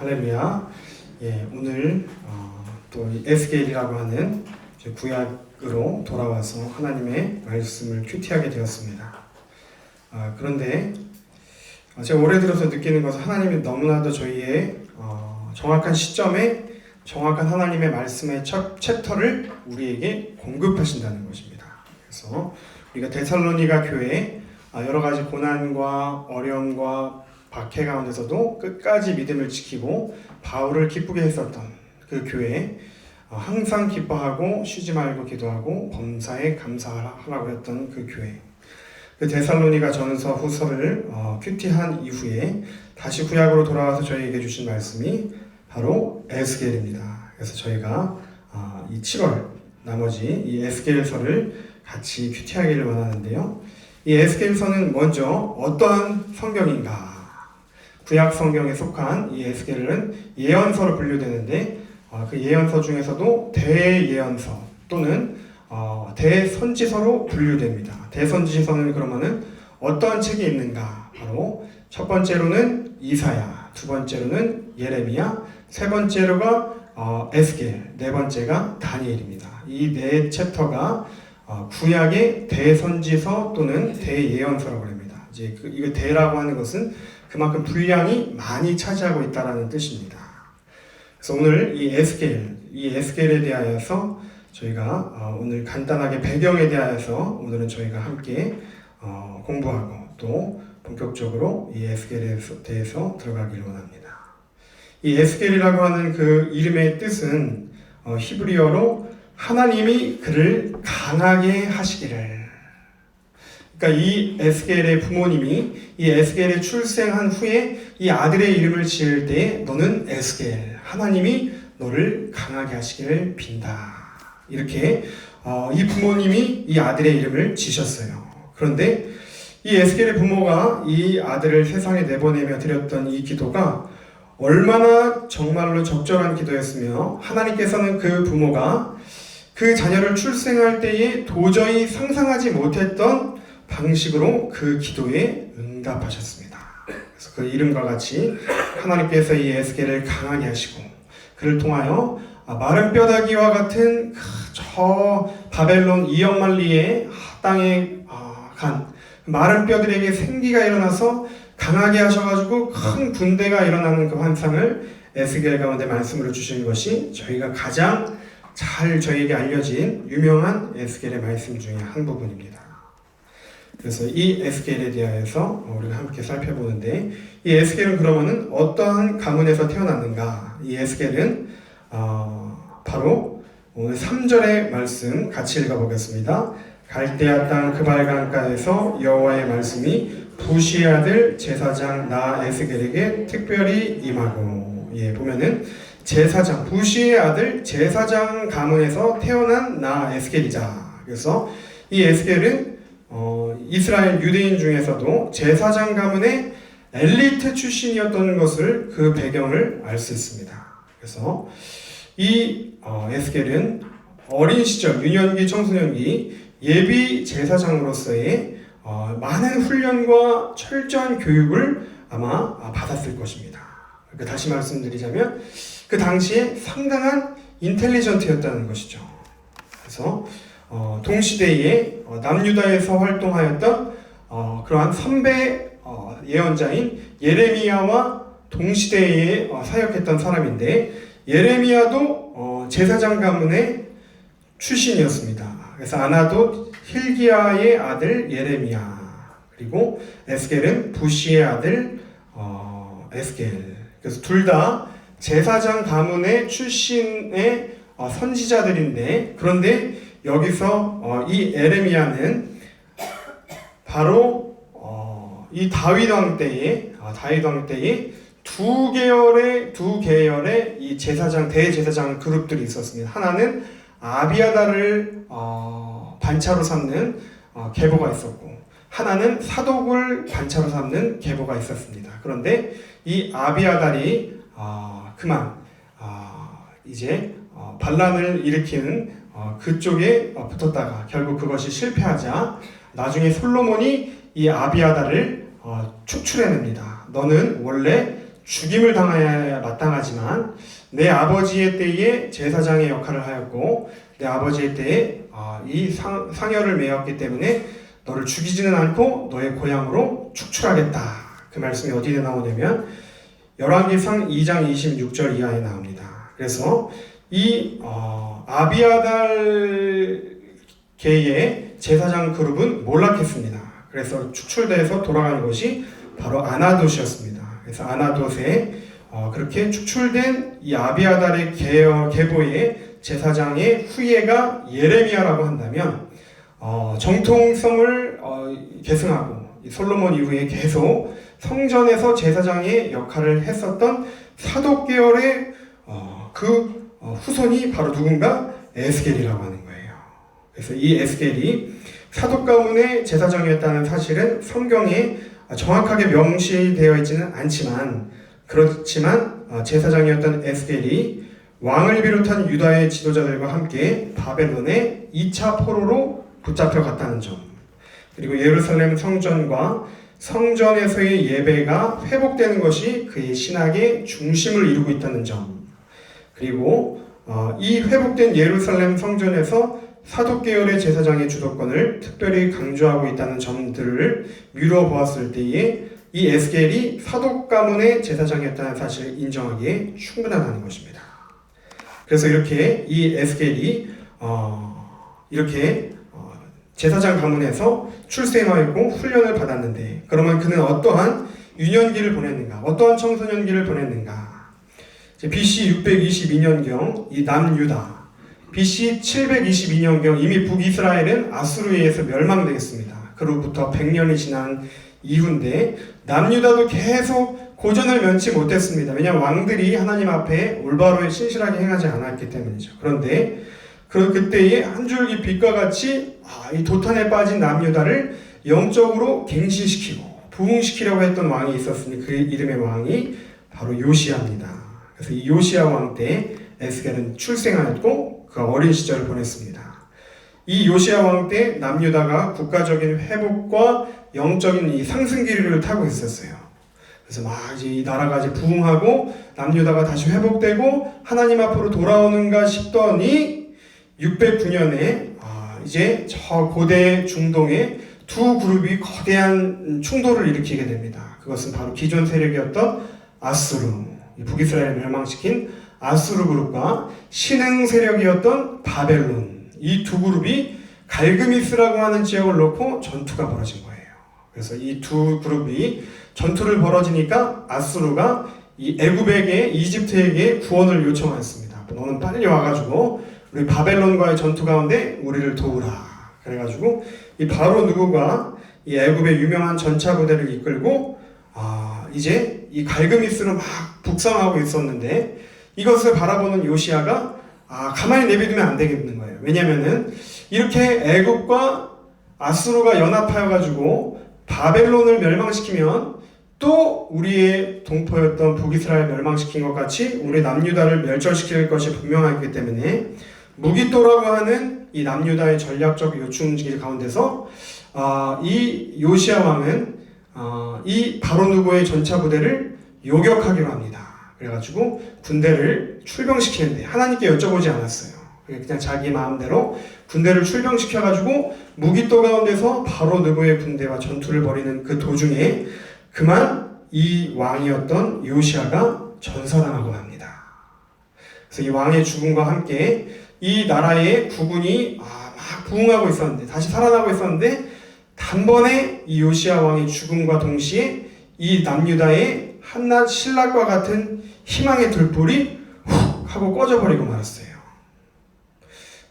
할렐루야. 오늘 또 에스겔이라고 하는 구약으로 돌아와서 하나님의 말씀을 큐티하게 되었습니다. 그런데 제가 올해 들어서 느끼는 것은 하나님이 너무나도 저희의 정확한 시점에 정확한 하나님의 말씀의 첫 챕터를 우리에게 공급하신다는 것입니다. 그래서 우리가 데살로니가 교회에 여러 가지 고난과 어려움과 박해 가운데서도 끝까지 믿음을 지키고 바울을 기쁘게 했었던 그 교회에 항상 기뻐하고 쉬지 말고 기도하고 범사에 감사하라고 했던 그 교회, 그 데살로니가 전서 후서를 큐티한 이후에 다시 구약으로 돌아와서 저희에게 주신 말씀이 바로 에스겔입니다. 그래서 저희가 이 7월 나머지 이 에스겔서를 같이 큐티하기를 원하는데요. 이 에스겔서는 먼저 어떠한 성경인가? 구약 성경에 속한 이 에스겔은 예언서로 분류되는데 그 예언서 중에서도 대예언서 또는 대선지서로 분류됩니다. 대선지서는 그러면은 어떠한 책이 있는가? 바로 첫 번째로는 이사야, 두 번째로는 예레미야, 세 번째로가 에스겔, 네 번째가 다니엘입니다. 이 네 챕터가 구약의 대선지서 또는 대예언서라고 합니다. 이제 이거 대라고 하는 것은 그만큼 분량이 많이 차지하고 있다라는 뜻입니다. 그래서 오늘 이 에스겔에 대하여서 저희가 오늘 간단하게 배경에 대하여서 오늘은 저희가 함께 공부하고 또 본격적으로 이 에스겔에 대해서 들어가기를 원합니다. 이 에스겔이라고 하는 그 이름의 뜻은 히브리어로 하나님이 그를 강하게 하시기를. 그러니까 이 에스겔의 부모님이 이 에스겔의 출생한 후에 이 아들의 이름을 지을 때 너는 에스겔, 하나님이 너를 강하게 하시기를 빈다. 이렇게 이 부모님이 이 아들의 이름을 지셨어요. 그런데 이 에스겔의 부모가 이 아들을 세상에 내보내며 드렸던 이 기도가 얼마나 정말로 적절한 기도였으며 하나님께서는 그 부모가 그 자녀를 출생할 때에 도저히 상상하지 못했던 방식으로 그 기도에 응답하셨습니다. 그래서 그 이름과 같이 하나님께서 이 에스겔을 강하게 하시고 그를 통하여 마른 뼈다귀와 같은 저 바벨론 이역만리의 땅에 간 마른 뼈들에게 생기가 일어나서 강하게 하셔가지고 큰 군대가 일어나는 그 환상을 에스겔 가운데 말씀으로 주신 것이 저희가 가장 잘 저희에게 알려진 유명한 에스겔의 말씀 중에 한 부분입니다. 그래서 이 에스겔에 대하여서 우리가 함께 살펴보는데 이 에스겔은 그러면은 어떠한 가문에서 태어났는가? 이 에스겔은 바로 오늘 3절의 말씀 같이 읽어보겠습니다. 갈대아 땅 그발 강가에서 여호와의 말씀이 부시의 아들 제사장 나 에스겔에게 특별히 임하고, 보면은 제사장, 부시의 아들 제사장 가문에서 태어난 나 에스겔이자. 그래서 이 에스겔은 이스라엘 유대인 중에서도 제사장 가문의 엘리트 출신이었던 것을 그 배경을 알 수 있습니다. 그래서 이 에스겔은 어린 시절, 유년기, 청소년기 예비 제사장으로서의 많은 훈련과 철저한 교육을 아마 받았을 것입니다. 그러니까 다시 말씀드리자면 그 당시에 상당한 인텔리전트였다는 것이죠. 그래서 동시대에 남유다에서 활동하였던 그러한 선배 예언자인 예레미야와 동시대에 사역했던 사람인데 예레미야도 제사장 가문의 출신이었습니다. 그래서 아나도 힐기야의 아들 예레미야, 그리고 에스겔은 부시의 아들 에스겔. 그래서 둘 다 제사장 가문의 출신의 선지자들인데, 그런데 여기서 이 예레미야는 바로 이 다윗 왕 때에 두 계열의 이 제사장, 대제사장 그룹들이 있었습니다. 하나는 아비아다를 반차로 삼는 계보가 있었고, 하나는 사독을 반차로 삼는 계보가 있었습니다. 그런데 이 아비아달이 그만 이제 반란을 일으키는 그쪽에 붙었다가 결국 그것이 실패하자 나중에 솔로몬이 이 아비아달을 축출해냅니다. 너는 원래 죽임을 당하여야 마땅하지만 내 아버지의 때에 제사장의 역할을 하였고 내 아버지의 때에 이 상여를 메었기 때문에 너를 죽이지는 않고 너의 고향으로 축출하겠다. 그 말씀이 어디에 나오냐면 열왕기상 2장 26절 이하에 나옵니다. 그래서 이 아비아달 계의 제사장 그룹은 몰락했습니다. 그래서 축출돼서 돌아간 것이 바로 아나돗이었습니다. 그래서 아나돗에 그렇게 축출된 이 아비아달의 계보의 제사장의 후예가 예레미야라고 한다면 정통성을 계승하고 솔로몬 이후에 계속 성전에서 제사장의 역할을 했었던 사독 계열의 그 후손이 바로 누군가 에스겔이라고 하는 거예요. 그래서 이 에스겔이 사독 가문의 제사장이었다는 사실은 성경에 정확하게 명시되어 있지는 않지만 그렇지만 제사장이었던 에스겔이 왕을 비롯한 유다의 지도자들과 함께 바벨론의 2차 포로로 붙잡혀 갔다는 점, 그리고 예루살렘 성전과 성전에서의 예배가 회복되는 것이 그의 신학의 중심을 이루고 있다는 점, 그리고 이 회복된 예루살렘 성전에서 사독 계열의 제사장의 주도권을 특별히 강조하고 있다는 점들을 미루어 보았을 때에 이 에스겔이 사독 가문의 제사장이었다는 사실을 인정하기에 충분하다는 것입니다. 그래서 이렇게 이 에스겔이 이렇게 제사장 가문에서 출생하였고 훈련을 받았는데, 그러면 그는 어떠한 유년기를 보냈는가? 어떠한 청소년기를 보냈는가? BC 622년경 이 남유다, BC 722년경 이미 북이스라엘은 아수르에 의해서 멸망되었습니다. 그로부터 100년이 지난 이후인데 남유다도 계속 고전을 면치 못했습니다. 왜냐하면 왕들이 하나님 앞에 올바로 신실하게 행하지 않았기 때문이죠. 그런데 그때에 한 줄기 빛과 같이 이 도탄에 빠진 남유다를 영적으로 갱신시키고 부흥시키려고 했던 왕이 있었으니 그 이름의 왕이 바로 요시야입니다. 그래서 이 요시야 왕 때 에스겔은 출생하였고 그가 어린 시절을 보냈습니다. 이 요시야 왕 때 남유다가 국가적인 회복과 영적인 이 상승기를 타고 있었어요. 그래서 막 이제 이 나라가 이제 부흥하고 남유다가 다시 회복되고 하나님 앞으로 돌아오는가 싶더니 609년에 이제 저 고대 중동의 두 그룹이 거대한 충돌을 일으키게 됩니다. 그것은 바로 기존 세력이었던 아수르, 북이스라엘을 멸망시킨 아수르 그룹과 신흥 세력이었던 바벨론, 이 두 그룹이 갈그미스라고 하는 지역을 놓고 전투가 벌어진 거예요. 그래서 이 두 그룹이 전투를 벌어지니까 아수르가 이 애굽에게, 이집트에게 구원을 요청하였습니다. 너는 빨리 와가지고 우리 바벨론과의 전투 가운데 우리를 도우라. 그래가지고 이 바로 누구가 이 애굽의 유명한 전차 부대를 이끌고 이제 이 갈그미스를 막 북상하고 있었는데, 이것을 바라보는 요시야가 가만히 내비두면 안 되겠는 거예요. 왜냐면은 이렇게 애굽과 아수르가 연합하여가지고 바벨론을 멸망시키면 또 우리의 동포였던 북이스라엘 멸망시킨 것 같이 우리 남유다를 멸절시킬 것이 분명하기 때문에 무기또라고 하는 이 남유다의 전략적 요충지 가운데서 이 요시야 왕은 이 바로 누구의 전차 부대를 요격하기로 합니다. 그래가지고 군대를 출병시키는데 하나님께 여쭤보지 않았어요. 그냥 자기 마음대로 군대를 출병시켜가지고 무기또 가운데서 바로 누구의 군대와 전투를 벌이는 그 도중에 그만 이 왕이었던 요시야가 전사당하고 합니다. 그래서 이 왕의 죽음과 함께 이 나라의 국군이 막 부흥하고 있었는데, 다시 살아나고 있었는데, 단번에 이 요시야 왕의 죽음과 동시에 이 남유다의 한낱 신락과 같은 희망의 들불이 훅 하고 꺼져버리고 말았어요.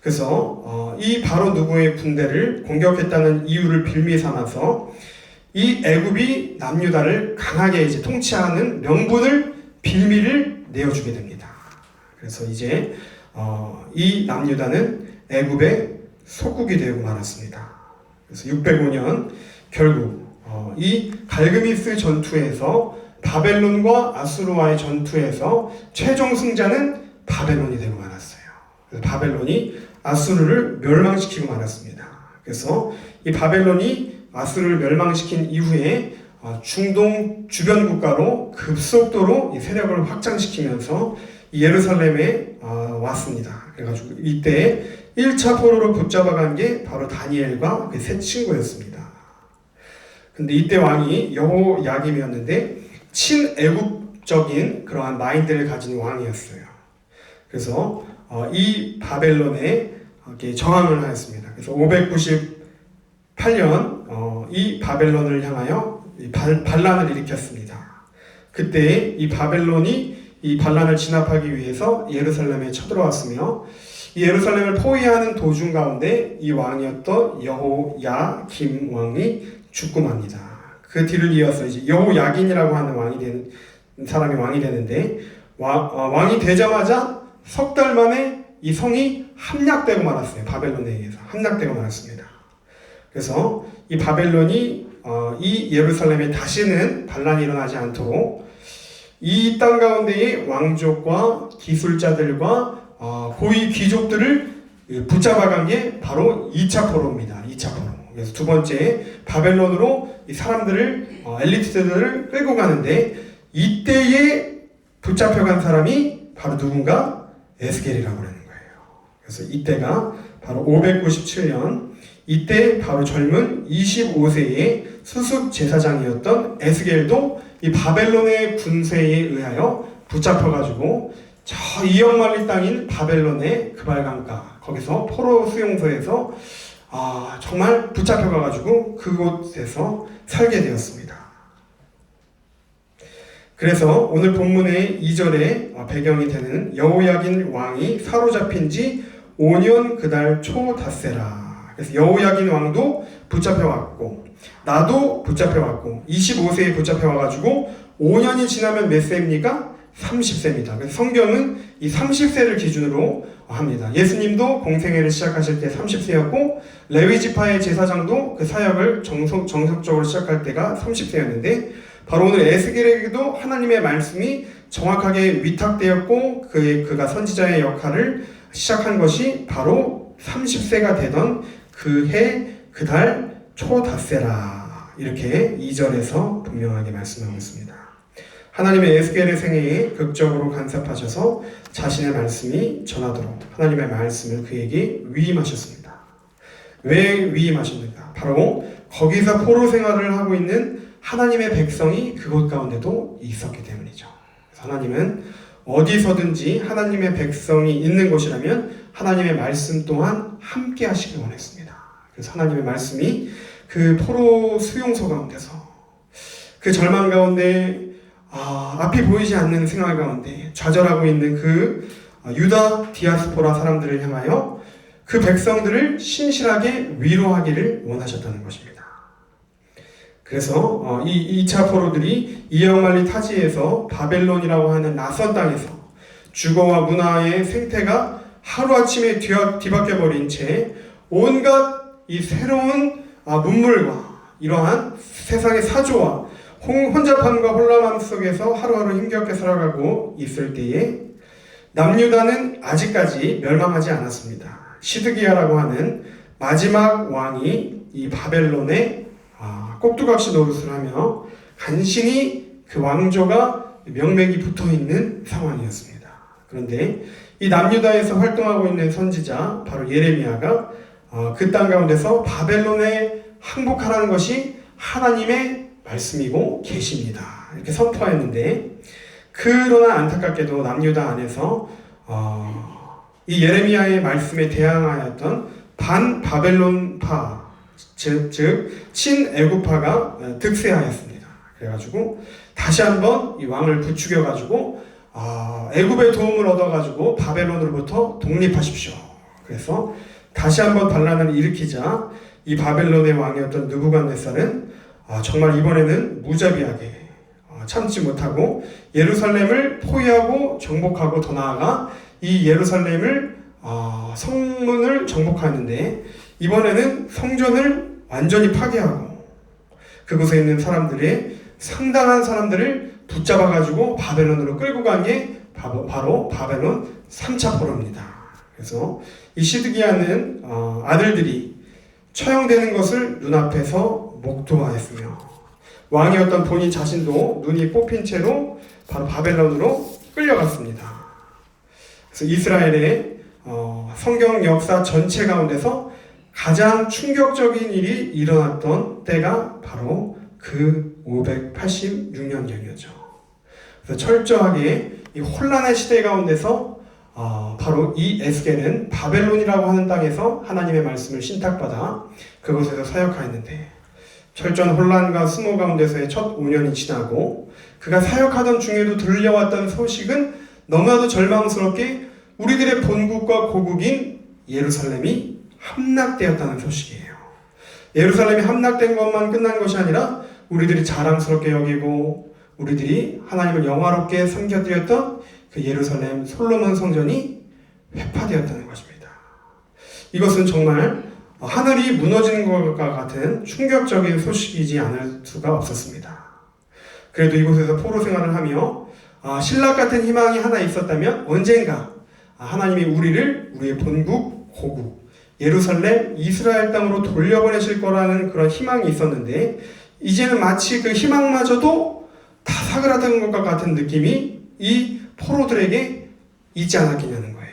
그래서 이 바로 누구의 군대를 공격했다는 이유를 빌미 삼아서 이 애굽이 남유다를 강하게 이제 통치하는 명분을, 빌미를 내어주게 됩니다. 그래서 이제 이 남유다는 애굽의 속국이 되고 말았습니다. 그래서 605년 결국 이 갈그미스 전투에서 바벨론과 아수르와의 전투에서 최종 승자는 바벨론이 되고 말았어요. 그래서 바벨론이 아수르를 멸망시키고 말았습니다. 그래서 이 바벨론이 아수르를 멸망시킨 이후에 중동 주변 국가로 급속도로 이 세력을 확장시키면서 예루살렘에 왔습니다. 그래가지고 이때 1차 포로로 붙잡아간 게 바로 다니엘과 그 세 친구였습니다. 근데 이때 왕이 여호야김이었는데 친애국적인 그러한 마인드를 가진 왕이었어요. 그래서 이 바벨론에 저항을 하였습니다. 그래서 598년 이 바벨론을 향하여 반란을 일으켰습니다. 그때 이 바벨론이 이 반란을 진압하기 위해서 예루살렘에 쳐들어왔으며 이 예루살렘을 포위하는 도중 가운데 이 왕이었던 여호야김 왕이 죽고 맙니다. 그 뒤를 이어서 이제 여호야긴이라고 하는 사람이 왕이 되는데 왕이 되자마자 석 달 만에 이 성이 함락되고 말았어요. 바벨론에 의해서 함락되고 말았습니다. 그래서 이 바벨론이 이 예루살렘에 다시는 반란이 일어나지 않도록 이 땅 가운데의 왕족과 기술자들과 고위 귀족들을 붙잡아간 게 바로 2차 포로입니다. 2차 포로. 그래서 두 번째 바벨론으로 이 사람들을 엘리트들을 끌고 가는데 이때에 붙잡혀간 사람이 바로 누군가 에스겔이라고 하는 거예요. 그래서 이때가 바로 597년 이때 바로 젊은 25세의 수습 제사장이었던 에스겔도 이 바벨론의 군세에 의하여 붙잡혀가지고 저 이역만리 땅인 바벨론의 그발강가 거기서 포로 수용소에서 정말 붙잡혀가지고 그곳에서 살게 되었습니다. 그래서 오늘 본문의 2절에 배경이 되는 여호야긴 왕이 사로잡힌 지 5년 그달 초 닷새라. 그래서 여호야긴 왕도 붙잡혀왔고 나도 붙잡혀왔고 25세에 붙잡혀와가지고 5년이 지나면 몇 세입니까? 30세입니다. 그래서 성경은 이 30세를 기준으로 합니다. 예수님도 공생애를 시작하실 때 30세였고 레위지파의 제사장도 그 사역을 정석적으로 시작할 때가 30세였는데 바로 오늘 에스겔에게도 하나님의 말씀이 정확하게 위탁되었고 그가 선지자의 역할을 시작한 것이 바로 30세가 되던 그 해 그 달 초닷새라 이렇게 2절에서 분명하게 말씀하고 있습니다. 하나님의 에스겔의 생애에 극적으로 간섭하셔서 자신의 말씀이 전하도록 하나님의 말씀을 그에게 위임하셨습니다. 왜 위임하셨는가? 바로 거기서 포로 생활을 하고 있는 하나님의 백성이 그곳 가운데도 있었기 때문이죠. 하나님은 어디서든지 하나님의 백성이 있는 곳이라면 하나님의 말씀 또한 함께 하시길 원했습니다. 그래서 하나님의 말씀이 그 포로 수용소 가운데서 그 절망 가운데 앞이 보이지 않는 생활 가운데 좌절하고 있는 그 유다 디아스포라 사람들을 향하여 그 백성들을 신실하게 위로하기를 원하셨다는 것입니다. 그래서 이 2차 포로들이 이역만리 타지에서 바벨론이라고 하는 낯선 땅에서 주거와 문화의 생태가 하루아침에 뒤바뀌어버린 채 온갖 이 새로운 문물과 이러한 세상의 사조와 혼잡함과 혼란함 속에서 하루하루 힘겹게 살아가고 있을 때에 남유다는 아직까지 멸망하지 않았습니다. 시드기야라고 하는 마지막 왕이 이 바벨론에 꼭두각시 노릇을 하며 간신히 그 왕조가 명맥이 붙어있는 상황이었습니다. 그런데 이 남유다에서 활동하고 있는 선지자 바로 예레미야가 그 땅 가운데서 바벨론에 항복하라는 것이 하나님의 말씀이고 계십니다. 이렇게 선포하였는데 그러나 안타깝게도 남유다 안에서 이 예레미야의 말씀에 대항하였던 반바벨론파 즉 친애국파가 득세하였습니다. 그래가지고 다시 한번 이 왕을 부추겨가지고 애굽의 도움을 얻어가지고 바벨론으로부터 독립하십시오. 그래서 다시 한번 반란을 일으키자 이 바벨론의 왕이었던 느부갓네살은 정말 이번에는 무자비하게 참지 못하고 예루살렘을 포위하고 정복하고 더 나아가 이 예루살렘을 성문을 정복하는데 이번에는 성전을 완전히 파괴하고 그곳에 있는 사람들의 상당한 사람들을 붙잡아가지고 바벨론으로 끌고 간 게 바로 바벨론 3차 포로입니다. 그래서 이 시드기야는 아들들이 처형되는 것을 눈앞에서 목도하였으며 왕이었던 본인 자신도 눈이 뽑힌 채로 바로 바벨론으로 끌려갔습니다. 그래서 이스라엘의 성경 역사 전체 가운데서 가장 충격적인 일이 일어났던 때가 바로 그 586년경이었죠. 그래서 철저하게 이 혼란의 시대 가운데서 바로 이 에스겔은 바벨론이라고 하는 땅에서 하나님의 말씀을 신탁받아 그곳에서 사역하였는데, 철저한 혼란과 수모 가운데서의 첫 5년이 지나고 그가 사역하던 중에도 들려왔던 소식은 너무나도 절망스럽게 우리들의 본국과 고국인 예루살렘이 함락되었다는 소식이에요. 예루살렘이 함락된 것만 끝난 것이 아니라 우리들이 자랑스럽게 여기고 우리들이 하나님을 영화롭게 섬겨드렸던 그 예루살렘 솔로몬 성전이 회파되었다는 것입니다. 이것은 정말 하늘이 무너지는 것과 같은 충격적인 소식이지 않을 수가 없었습니다. 그래도 이곳에서 포로 생활을 하며 신락 같은 희망이 하나 있었다면 언젠가 하나님이 우리의 본국, 고국, 예루살렘, 이스라엘 땅으로 돌려보내실 거라는 그런 희망이 있었는데, 이제는 마치 그 희망마저도 다 사그라든 것과 같은 느낌이 이 포로들에게 있지 않았겠냐는 거예요.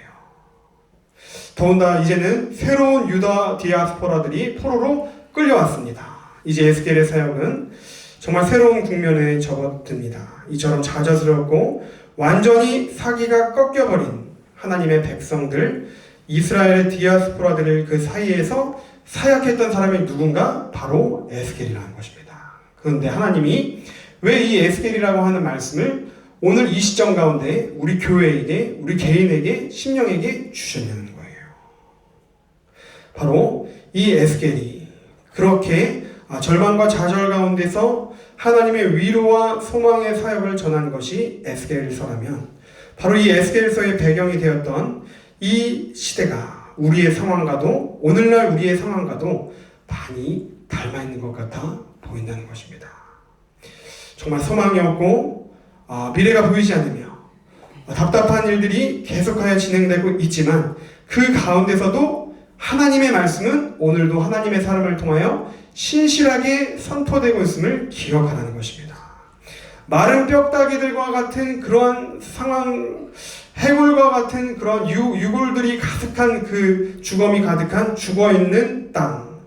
더군다나 이제는 새로운 유다 디아스포라들이 포로로 끌려왔습니다. 이제 에스겔의 사역은 정말 새로운 국면에 접어듭니다. 이처럼 좌절스럽고 완전히 사기가 꺾여버린 하나님의 백성들, 이스라엘의 디아스포라들을 그 사이에서 사역했던 사람이 누군가? 바로 에스겔이라는 것입니다. 그런데 하나님이 왜 이 에스겔이라고 하는 말씀을 오늘 이 시점 가운데 우리 교회에게, 우리 개인에게, 심령에게 주셨냐는 거예요. 바로 이 에스겔이 그렇게 절망과 좌절 가운데서 하나님의 위로와 소망의 사역을 전한 것이 에스겔서라면, 바로 이 에스겔서의 배경이 되었던 이 시대가 우리의 상황과도, 오늘날 우리의 상황과도 많이 닮아 있는 것 같아 보인다는 것입니다. 정말 소망이 없고 미래가 보이지 않으며 답답한 일들이 계속하여 진행되고 있지만, 그 가운데서도 하나님의 말씀은 오늘도 하나님의 사람을 통하여 신실하게 선포되고 있음을 기억하라는 것입니다. 마른 뼈다귀들과 같은 그러한 상황, 해골과 같은 그런 유골들이 가득한 그 주검이 가득한 죽어있는 땅,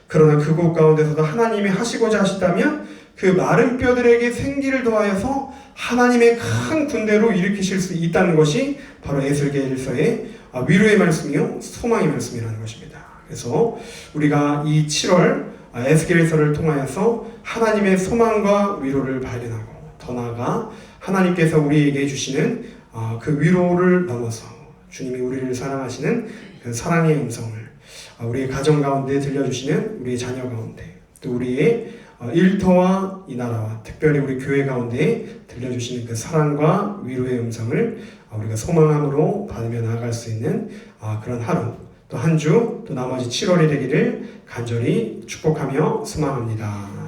그러나 그곳 가운데서도 하나님이 하시고자 하시다면 그 마른 뼈들에게 생기를 더하여서 하나님의 큰 군대로 일으키실 수 있다는 것이 바로 에스겔서의 위로의 말씀이요 소망의 말씀이라는 것입니다. 그래서 우리가 이 7월 에스겔서를 통하여서 하나님의 소망과 위로를 발견하고, 더 나아가 하나님께서 우리에게 주시는 그 위로를 넘어서 주님이 우리를 사랑하시는 그 사랑의 음성을 우리의 가정 가운데 들려주시는 우리의 자녀 가운데, 또 우리의 일터와 이 나라와 특별히 우리 교회 가운데 들려주시는 그 사랑과 위로의 음성을 우리가 소망함으로 받으며 나아갈 수 있는 그런 하루, 또 한 주, 또 나머지 7월이 되기를 간절히 축복하며 소망합니다.